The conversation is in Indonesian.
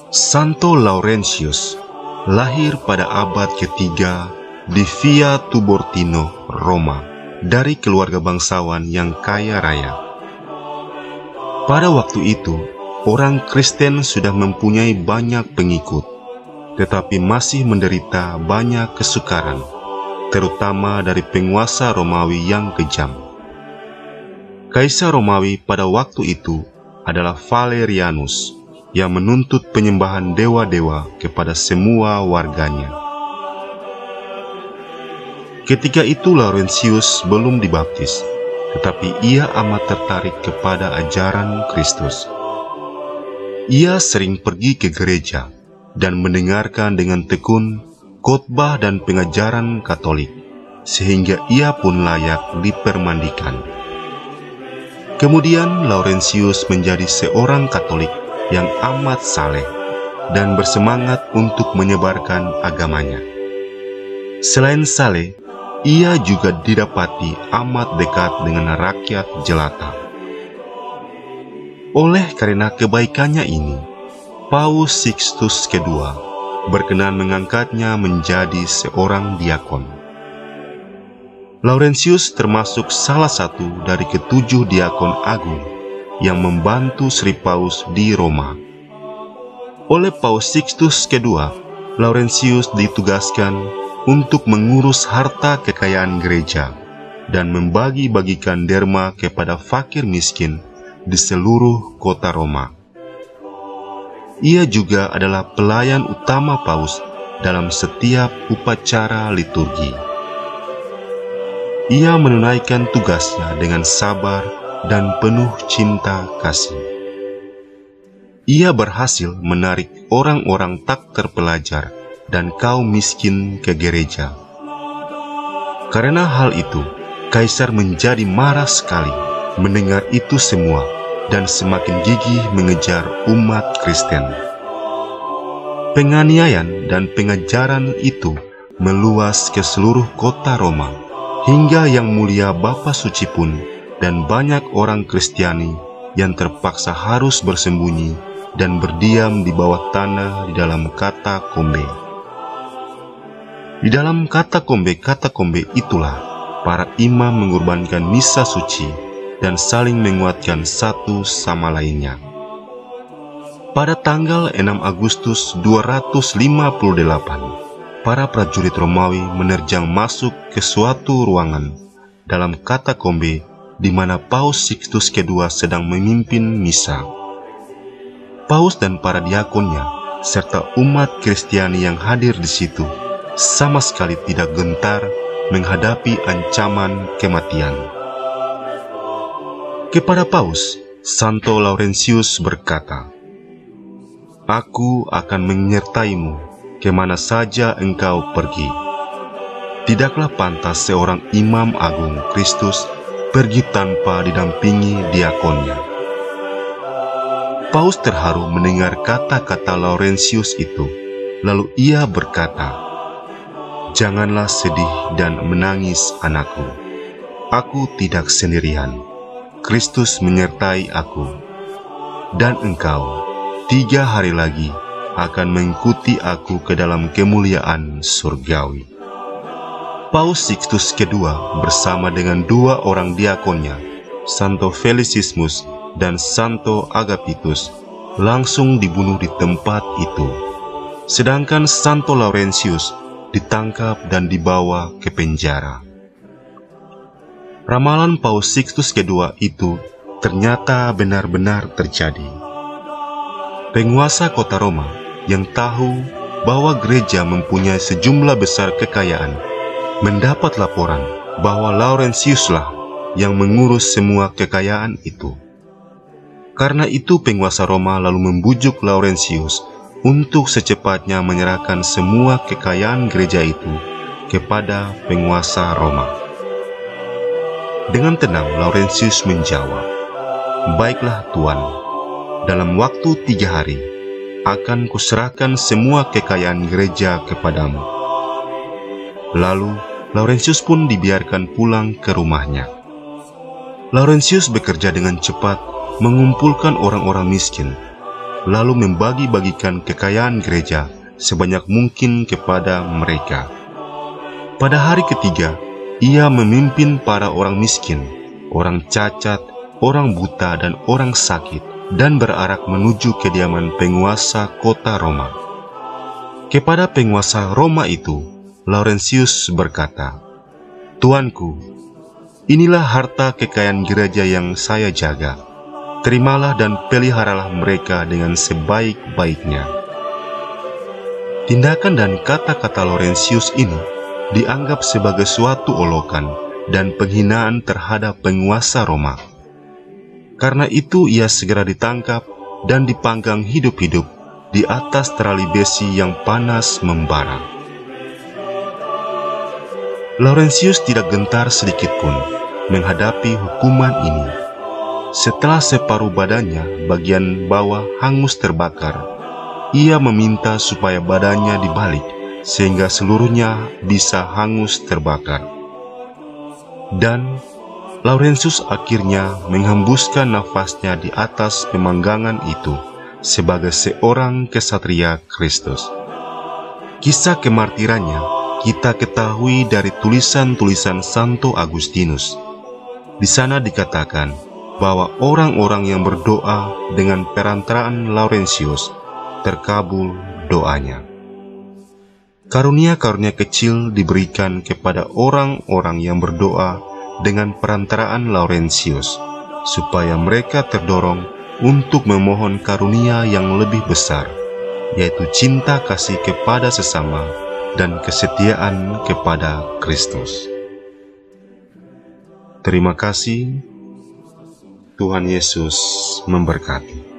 Santo Laurentius lahir pada abad ketiga di Via Tubortino, Roma, dari keluarga bangsawan yang kaya raya. Pada waktu itu, orang Kristen sudah mempunyai banyak pengikut, tetapi masih menderita banyak kesukaran, terutama dari penguasa Romawi yang kejam. Kaisar Romawi pada waktu itu adalah Valerianus, yang menuntut penyembahan dewa-dewa kepada semua warganya. Ketika itu Laurentius belum dibaptis, tetapi ia amat tertarik kepada ajaran Kristus. Ia sering pergi ke gereja dan mendengarkan dengan tekun khotbah dan pengajaran Katolik, sehingga ia pun layak dipermandikan. Kemudian Laurentius menjadi seorang Katolik yang amat saleh dan bersemangat untuk menyebarkan agamanya. Selain saleh, ia juga didapati amat dekat dengan rakyat jelata. Oleh karena kebaikannya ini, Paus Sixtus II berkenan mengangkatnya menjadi seorang diakon. Laurentius termasuk salah satu dari ketujuh diakon agung yang membantu Sri Paus di Roma. Oleh Paus Sixtus II, Laurentius ditugaskan untuk mengurus harta kekayaan gereja dan membagi-bagikan derma kepada fakir miskin di seluruh kota Roma. Ia juga adalah pelayan utama Paus dalam setiap upacara liturgi. Ia menunaikan tugasnya dengan sabar dan penuh cinta kasih. Ia berhasil menarik orang-orang tak terpelajar dan kaum miskin ke gereja. Karena hal itu, Kaisar menjadi marah sekali mendengar itu semua dan semakin gigih mengejar umat Kristen. Penganiayaan dan pengajaran itu meluas ke seluruh kota Roma, hingga Yang Mulia Bapa Suci pun dan banyak orang Kristiani yang terpaksa harus bersembunyi dan berdiam di bawah tanah di dalam katakombe. Di dalam katakombe itulah para imam mengorbankan misa suci dan saling menguatkan satu sama lainnya. Pada tanggal 6 Agustus 258, para prajurit Romawi menerjang masuk ke suatu ruangan dalam katakombe di mana Paus Sixtus II sedang memimpin misa. Paus dan para diakonnya serta umat Kristiani yang hadir di situ sama sekali tidak gentar menghadapi ancaman kematian. Kepada Paus, Santo Laurentius berkata, "Aku akan menyertaimu kemana saja engkau pergi. Tidaklah pantas seorang imam agung Kristus pergi tanpa didampingi diakonnya." Paus terharu mendengar kata-kata Laurentius itu, lalu ia berkata, "Janganlah sedih dan menangis, anakku. Aku tidak sendirian. Kristus menyertai aku. Dan engkau 3 hari lagi akan mengikuti aku ke dalam kemuliaan surgawi." Paus Sixtus II bersama dengan 2 orang diakonnya, Santo Felicismus dan Santo Agapitus, langsung dibunuh di tempat itu. Sedangkan Santo Laurentius ditangkap dan dibawa ke penjara. Ramalan Paus Sixtus II itu ternyata benar-benar terjadi. Penguasa kota Roma yang tahu bahwa gereja mempunyai sejumlah besar kekayaan mendapat laporan bahwa Laurentiuslah yang mengurus semua kekayaan itu. Karena itu penguasa Roma lalu membujuk Laurentius untuk secepatnya menyerahkan semua kekayaan gereja itu kepada penguasa Roma. Dengan tenang Laurentius menjawab, "Baiklah Tuan, dalam waktu 3 hari akan kuserahkan semua kekayaan gereja kepadamu." Lalu Laurentius pun dibiarkan pulang ke rumahnya. Laurentius bekerja dengan cepat mengumpulkan orang-orang miskin lalu membagi-bagikan kekayaan gereja sebanyak mungkin kepada mereka. Pada hari ketiga, ia memimpin para orang miskin, orang cacat, orang buta, dan orang sakit, dan berarak menuju kediaman penguasa kota Roma. Kepada penguasa Roma itu, Laurentius berkata, "Tuanku, inilah harta kekayaan gereja yang saya jaga. Terimalah dan peliharalah mereka dengan sebaik-baiknya." Tindakan dan kata-kata Laurentius ini dianggap sebagai suatu olokan dan penghinaan terhadap penguasa Roma. Karena itu ia segera ditangkap dan dipanggang hidup-hidup di atas terali besi yang panas membara. Laurentius tidak gentar sedikit pun menghadapi hukuman ini. Setelah separuh badannya bagian bawah hangus terbakar, ia meminta supaya badannya dibalik sehingga seluruhnya bisa hangus terbakar. Dan Laurentius akhirnya menghembuskan nafasnya di atas pemanggangan itu sebagai seorang kesatria Kristus. Kisah kemartirannya kita ketahui dari tulisan-tulisan Santo Agustinus. Di sana dikatakan bahwa orang-orang yang berdoa dengan perantaraan Laurentius terkabul doanya. Karunia-karunia kecil diberikan kepada orang-orang yang berdoa dengan perantaraan Laurentius, supaya mereka terdorong untuk memohon karunia yang lebih besar, yaitu cinta kasih kepada sesama dan kesetiaan kepada Kristus. Terima kasih. Tuhan Yesus memberkati.